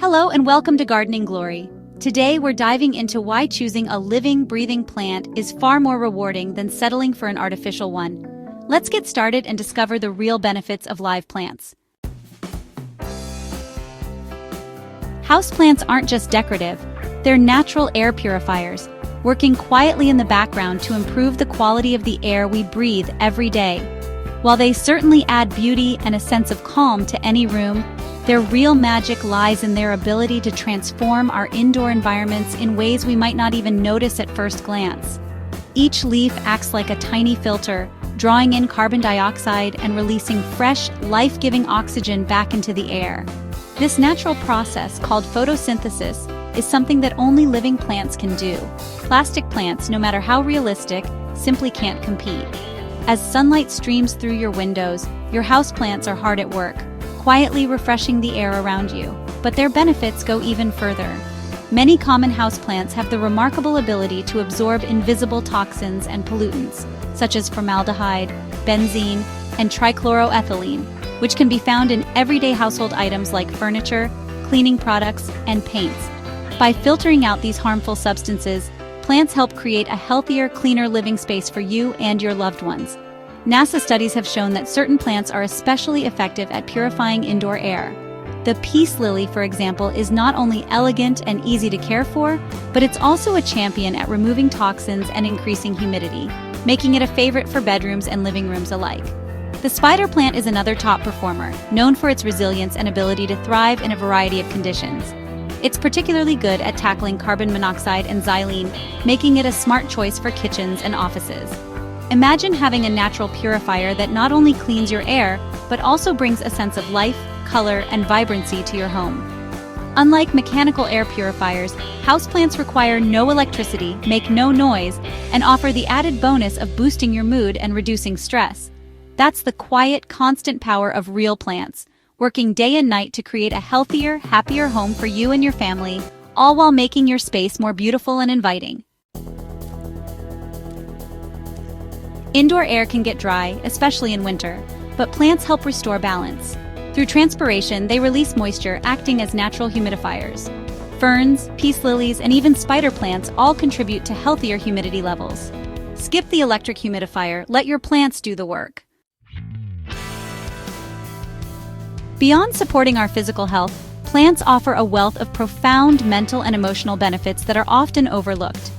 Hello and welcome to Gardening Glory. Today we're diving into why choosing a living, breathing plant is far more rewarding than settling for an artificial one. Let's get started and discover the real benefits of live plants. Houseplants aren't just decorative, they're natural air purifiers, working quietly in the background to improve the quality of the air we breathe every day. While they certainly add beauty and a sense of calm to any room, their real magic lies in their ability to transform our indoor environments in ways we might not even notice at first glance. Each leaf acts like a tiny filter, drawing in carbon dioxide and releasing fresh, life-giving oxygen back into the air. This natural process, called photosynthesis, is something that only living plants can do. Plastic plants, no matter how realistic, simply can't compete. As sunlight streams through your windows, your houseplants are hard at work, quietly refreshing the air around you, but their benefits go even further. Many common houseplants have the remarkable ability to absorb invisible toxins and pollutants, such as formaldehyde, benzene, and trichloroethylene, which can be found in everyday household items like furniture, cleaning products, and paints. By filtering out these harmful substances, plants help create a healthier, cleaner living space for you and your loved ones. NASA studies have shown that certain plants are especially effective at purifying indoor air. The peace lily, for example, is not only elegant and easy to care for, but it's also a champion at removing toxins and increasing humidity, making it a favorite for bedrooms and living rooms alike. The spider plant is another top performer, known for its resilience and ability to thrive in a variety of conditions. It's particularly good at tackling carbon monoxide and xylene, making it a smart choice for kitchens and offices. Imagine having a natural purifier that not only cleans your air, but also brings a sense of life, color, and vibrancy to your home. Unlike mechanical air purifiers, houseplants require no electricity, make no noise, and offer the added bonus of boosting your mood and reducing stress. That's the quiet, constant power of real plants, working day and night to create a healthier, happier home for you and your family, all while making your space more beautiful and inviting. Indoor air can get dry, especially in winter, but plants help restore balance. Through transpiration, they release moisture, acting as natural humidifiers. Ferns, peace lilies, and even spider plants all contribute to healthier humidity levels. Skip the electric humidifier, let your plants do the work. Beyond supporting our physical health, plants offer a wealth of profound mental and emotional benefits that are often overlooked.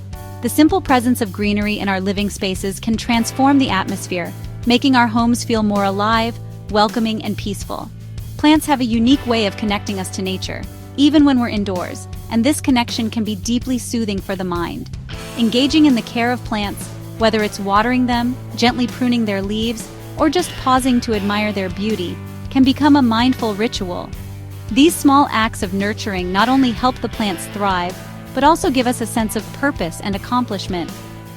The simple presence of greenery in our living spaces can transform the atmosphere, making our homes feel more alive, welcoming, and peaceful. Plants have a unique way of connecting us to nature, even when we're indoors, and this connection can be deeply soothing for the mind. Engaging in the care of plants, whether it's watering them, gently pruning their leaves, or just pausing to admire their beauty, can become a mindful ritual. These small acts of nurturing not only help the plants thrive, but also give us a sense of purpose and accomplishment.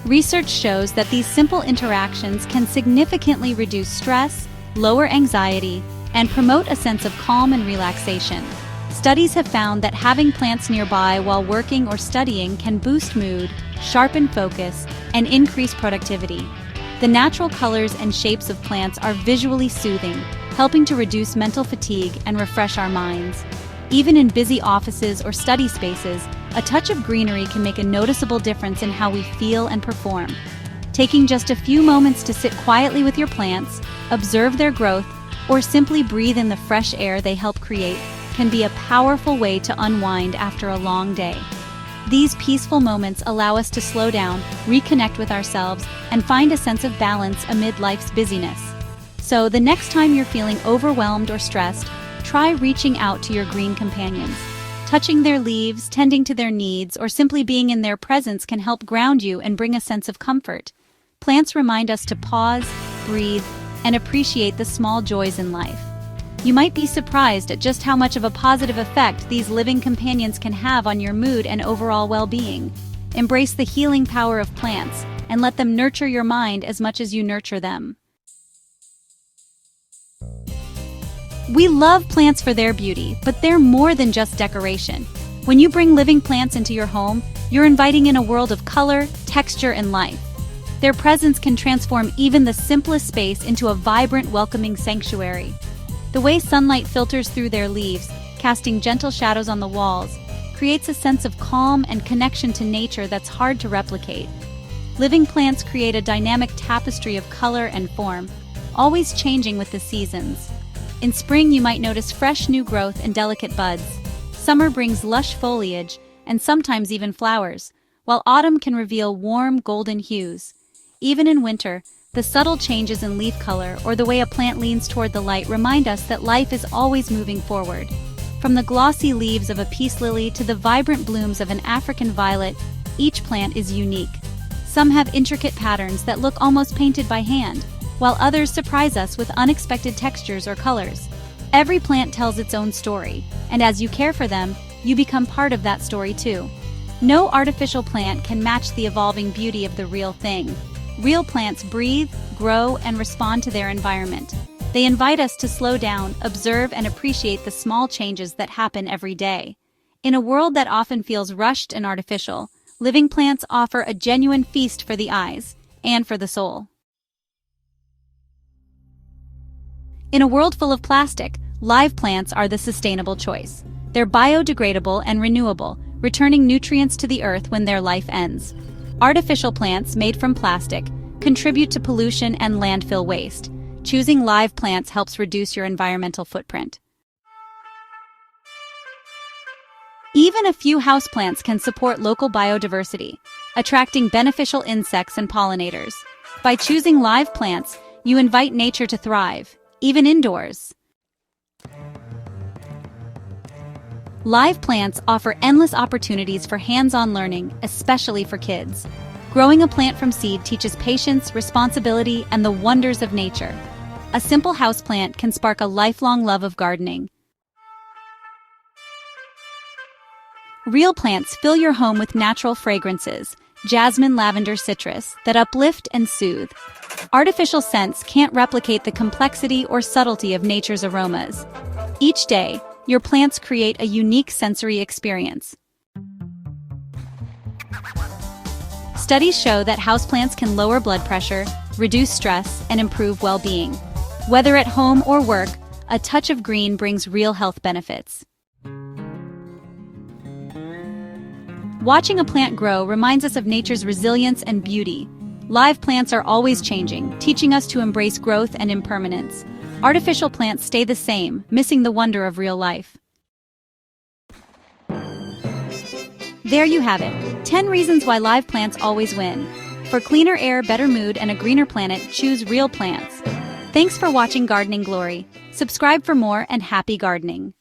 Research shows that these simple interactions can significantly reduce stress, lower anxiety, and promote a sense of calm and relaxation. Studies have found that having plants nearby while working or studying can boost mood, sharpen focus, and increase productivity. The natural colors and shapes of plants are visually soothing, helping to reduce mental fatigue and refresh our minds. Even in busy offices or study spaces, a touch of greenery can make a noticeable difference in how we feel and perform. Taking just a few moments to sit quietly with your plants, observe their growth, or simply breathe in the fresh air they help create can be a powerful way to unwind after a long day. These peaceful moments allow us to slow down, reconnect with ourselves, and find a sense of balance amid life's busyness. So the next time you're feeling overwhelmed or stressed, try reaching out to your green companions. Touching their leaves, tending to their needs, or simply being in their presence can help ground you and bring a sense of comfort. Plants remind us to pause, breathe, and appreciate the small joys in life. You might be surprised at just how much of a positive effect these living companions can have on your mood and overall well-being. Embrace the healing power of plants and let them nurture your mind as much as you nurture them. We love plants for their beauty, but they're more than just decoration. When you bring living plants into your home, you're inviting in a world of color, texture, and life. Their presence can transform even the simplest space into a vibrant, welcoming sanctuary. The way sunlight filters through their leaves casting gentle shadows on the walls, creates a sense of calm and connection to nature that's hard to replicate. Living plants create a dynamic tapestry of color and form, always changing with the seasons. In spring, you might notice fresh new growth and delicate buds. Summer brings lush foliage and sometimes even flowers, while autumn can reveal warm, golden hues. Even in winter, the subtle changes in leaf color or the way a plant leans toward the light remind us that life is always moving forward. From the glossy leaves of a peace lily to the vibrant blooms of an African violet, each plant is unique. Some have intricate patterns that look almost painted by hand, while others surprise us with unexpected textures or colors. Every plant tells its own story, and as you care for them, you become part of that story too. No artificial plant can match the evolving beauty of the real thing. Real plants breathe, grow, and respond to their environment. They invite us to slow down, observe, and appreciate the small changes that happen every day. In a world that often feels rushed and artificial, living plants offer a genuine feast for the eyes and for the soul. In a world full of plastic, live plants are the sustainable choice. They're biodegradable and renewable, returning nutrients to the earth when their life ends. Artificial plants made from plastic contribute to pollution and landfill waste. Choosing live plants helps reduce your environmental footprint. Even a few houseplants can support local biodiversity, attracting beneficial insects and pollinators. By choosing live plants, you invite nature to thrive, even indoors. Live plants offer endless opportunities for hands-on learning, especially for kids. Growing a plant from seed teaches patience, responsibility, and the wonders of nature. A simple houseplant can spark a lifelong love of gardening. Real plants fill your home with natural fragrances, jasmine, lavender, citrus, that uplift and soothe. Artificial scents can't replicate the complexity or subtlety of nature's aromas. Each day, your plants create a unique sensory experience. Studies show that houseplants can lower blood pressure, reduce stress, and improve well-being. Whether at home or work, a touch of green brings real health benefits. Watching a plant grow reminds us of nature's resilience and beauty. Live plants are always changing, teaching us to embrace growth and impermanence. Artificial plants stay the same, missing the wonder of real life. There you have it, 10 reasons why live plants always win. For cleaner air, better mood, and a greener planet, choose real plants. Thanks for watching Gardening Glory. Subscribe for more and happy gardening.